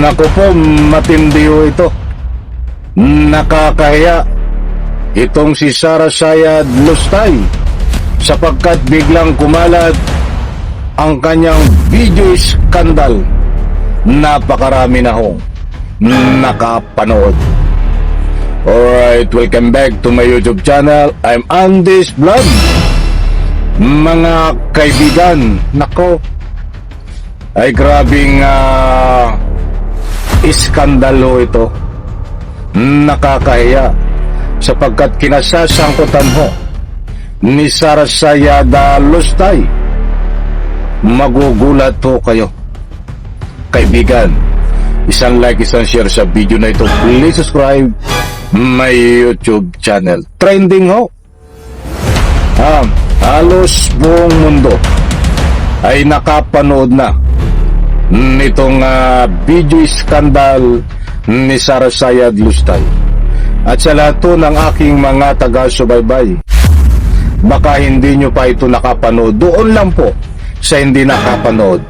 Naku po, matindi ho ito. Nakakahiya itong si Sara Sayad Lustay sapagkat biglang kumalat ang kanyang video scandal. Napakarami na ho nakapanood. Alright, welcome back to my YouTube channel. I'm Andy's Vlog. Mga kaibigan, nako, ay grabing iskandalo ito. Nakakahiya sapagkat kinasasangkutan ho ni Sara Sayad Lustay. Magugulat ho kayo, kaibigan. Isang like, isang share sa video na ito. Please subscribe my YouTube channel. Trending ho. Halos buong mundo ay nakapanood na nitong video scandal ni Sara Sayad Lustay. At sa lahat po ng aking mga taga-subaybay, baka hindi nyo pa ito nakapanood, doon lang po sa hindi nakapanood.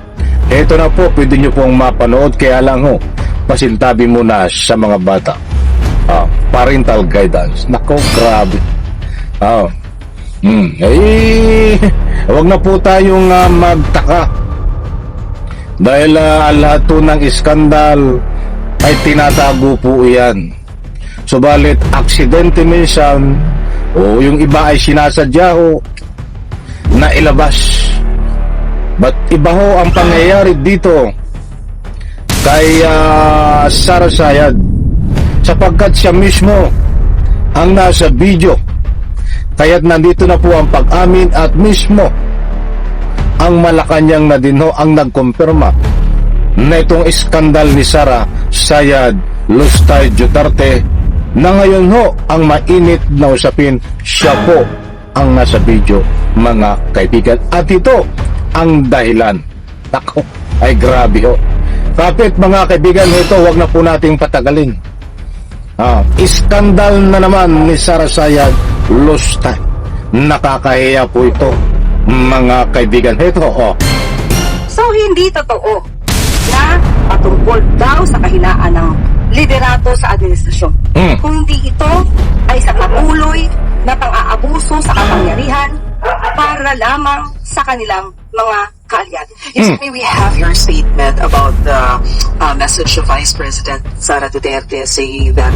Ito na po, pwede nyo pong mapanood, kaya lang ho, pasintabi muna sa mga bata. Parental guidance. Nako, grabe. Huwag na po tayong magtaka dahil lahat po ng iskandal ay tinatago po yan. Subalit aksidente minsan o yung iba ay sinasadya ho na ilabas. But iba ho ang pangyayari dito kay Sara Sayad sapagkat siya mismo ang nasa video. Kaya't nandito na po ang pag-amin at mismo ang Malacanang na din ho ang nagkumpirma na itong iskandal ni Sara Sayad Lustay Duterte na ngayon ho ang mainit na usapin. Siya po ang nasa video, mga kaibigan, at ito ang dahilan. Ako, ay grabe ho. Kapit mga kaibigan, ito wag na po nating patagalin. Iskandal na naman ni Sara Sayad Lustay. Nakakahiya po ito, mga kaibigan. Ito, So, hindi totoo na patungkol daw sa kahinaan ng liderato sa administrasyon. Kung hindi ito ay sa patuloy na pang-aabuso sa kapangyarihan para lamang sa kanilang mga kaalyado. Yes, may we have your statement about the message of Vice President Sara Duterte saying that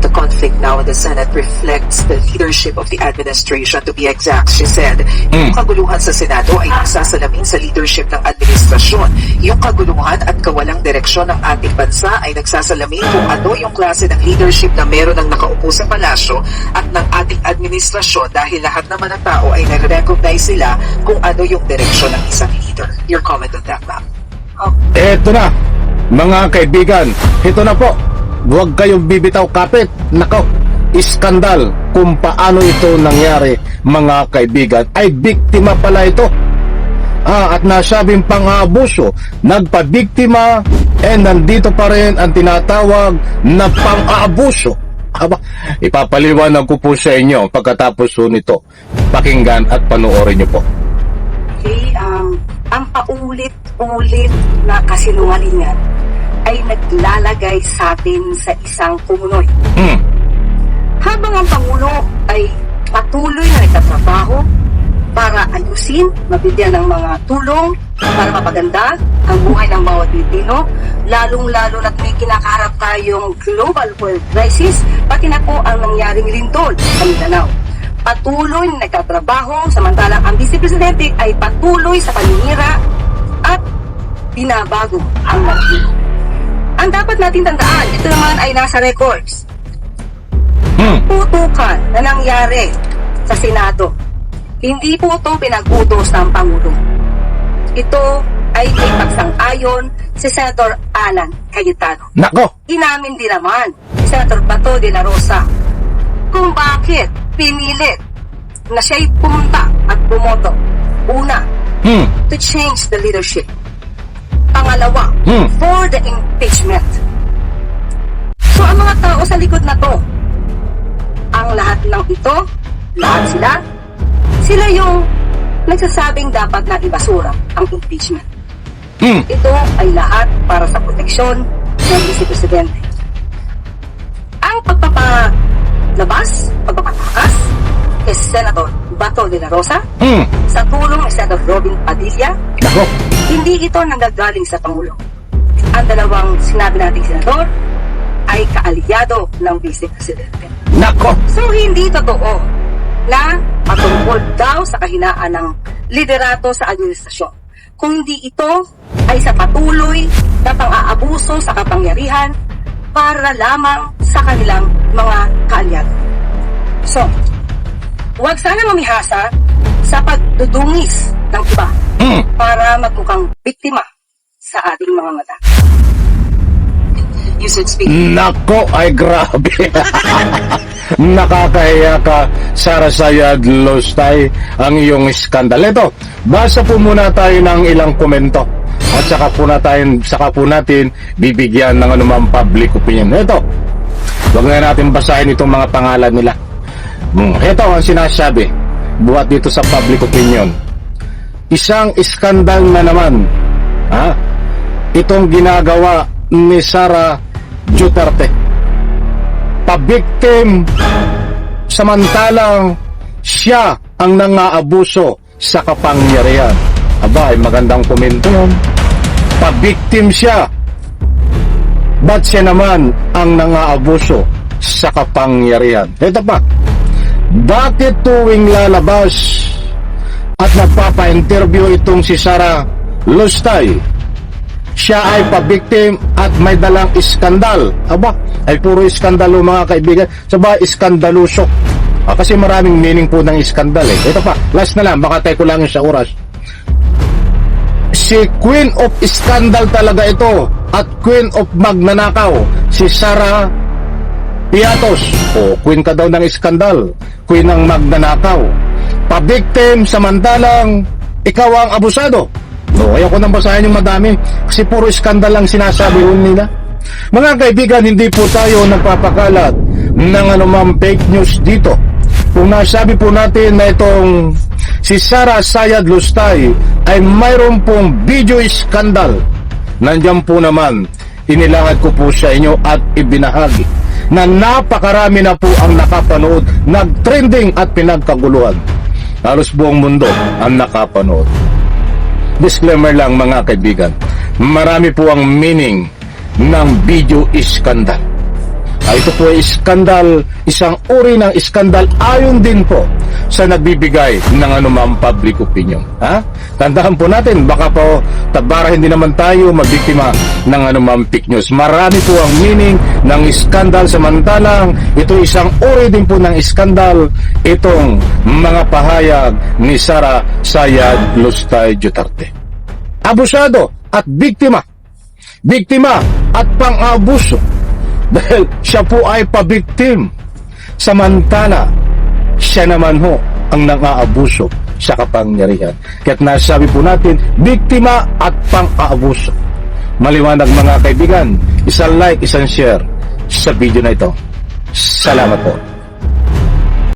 the conflict now in the Senate reflects the leadership of the administration. To be exact, she said, yung kaguluhan sa Senado ay nagsasalamin sa leadership ng administrasyon. Yung kaguluhan at kawalang direksyon ng ating bansa ay nagsasalamin kung ano yung klase ng leadership na meron ng nakaupo sa palasyo at ng ating administrasyon dahil lahat naman ng tao ay nare-recognize sila kung ano yung direksyon ng isang leader. Your comment on that, ma'am. Eto na, mga kaibigan. Ito na po. Huwag kayong bibitaw kapit. Nako, iskandal kung paano ito nangyari, mga kaibigan. Ay biktima pala ito. At nasabing pang-aabuso, nagpabiktima, nandito pa rin ang tinatawag na pang-aabuso. Ipapaliwanag ko po sa inyo pagkatapos po nito. Pakinggan at panoorin nyo po. Okay, ang paulit-ulit na kasinungalingan ay naglalagay sa atin sa isang kumunoy. Habang ang Pangulo ay patuloy na nagtatrabaho para ayusin, mabigyan ng mga tulong para mapaganda ang buhay ng bawat Pilipino, lalong-lalo na't may kinakaharap tayong global world crisis, pati na po ang nangyaring lindol sa Mindanao. Patuloy na nagtatrabaho, samantalang ang Vice Presidente ay patuloy sa paninira at binabago ang naratibo. Ang dapat natin tandaan, ito naman ay nasa records. Putukan na nangyari sa Senado, hindi po ito pinag-utos ng Pangulo. Ito ay may pagsang-ayon si Senator Alan Cayetano. Nako! Inamin din naman si Senator Bato de la Rosa kung bakit pinilit na siya'y pumunta at bumoto. Una, to change the leadership. Pangalawa, for the impeachment. So ang mga tao sa likod na to, ang lahat ng ito, lahat sila yung nagsasabing dapat na ibasura ang impeachment. Ito ay lahat para sa proteksyon ng Vice Presidente. Ang pagpapatakas kay Senator Bato de la Rosa sa tulong ni Senator Robin Padilla, Nako. hindi ito nanggagaling sa Pangulo. Ang dalawang sinabi nating senador ay kaalyado ng Vice Presidente. Nako. So, hindi totoo na patungkol daw sa kahinaan ng liderato sa administrasyon. Kung hindi ito ay sa patuloy na pang-aabuso sa kapangyarihan para lamang sa kanilang mga kaalyado. So, huwag sana mamihasa sa pagdudungis ng iba para magmukhang biktima sa ating mga mata. You said speaking. Nako, ay grabe. Nakakahiya ka, Sara Sayad Lustay, ang iyong skandal. Ito, basa po muna tayo ng ilang komento. At saka po natin bibigyan ng anumang public opinion. Ito, huwag na natin basahin itong mga pangalan nila. Ito ang sinasabi, buhat dito sa public opinion. Isang skandal na naman. Itong ginagawa ni Sara Duterte. Pabiktim, samantalang siya ang nangaabuso sa kapangyarihan. Aba, ay magandang komento yun. Pabiktim siya, ba't siya naman ang nangaabuso sa kapangyarihan? Ito pa, bakit tuwing lalabas at nagpapa-interview itong si Sara Lustay, siya ay pabiktim at may dalang iskandal? Aba, ay puro iskandalo mga kaibigan. Saba, iskandaluso. Kasi maraming meaning po ng iskandal eh. Ito pa, last na lang, baka tayo ko lang yung sa oras. Si Queen of Scandal talaga ito at Queen of Magnanakaw, si Sara Piatos. Queen ka daw ng iskandal, Queen ng Magnanakaw. Pabiktim, samantalang ikaw ang abusado. Ayoko nang basahin yung madami kasi puro iskandal lang sinasabi nila. Mga kaibigan, hindi po tayo nagpapakalat ng anumang fake news dito. Kung nasabi po natin na itong si Sara Sayad Lustay ay mayroon pong video iskandal, nandiyan po naman, inilahad ko po sa inyo at ibinahagi na napakarami na po ang nakapanood, nag-trending at pinagkaguluhan. Halos buong mundo ang nakapanood. Disclaimer lang mga kaibigan, marami po ang meaning ng video iskandal. Ito po ay iskandal, isang uri ng iskandal ayon din po sa nagbibigay ng anumang public opinion. Tandaan po natin, baka po para hindi naman tayo mabiktima ng anumang fake news. Marami po ang meaning ng iskandal, samantalang ito isang uri din po ng iskandal, itong mga pahayag ni Sara Sayad Lustay Duterte. Abusado at biktima. Biktima at pang-abuso. Dahil siya po ay pabiktim, samantala siya naman ho ang nang-aabuso sa kapangyarihan. Kaya't nasabi po natin, biktima at pang-aabuso. Maliwanag mga kaibigan, isang like, isang share sa video na ito. Salamat po.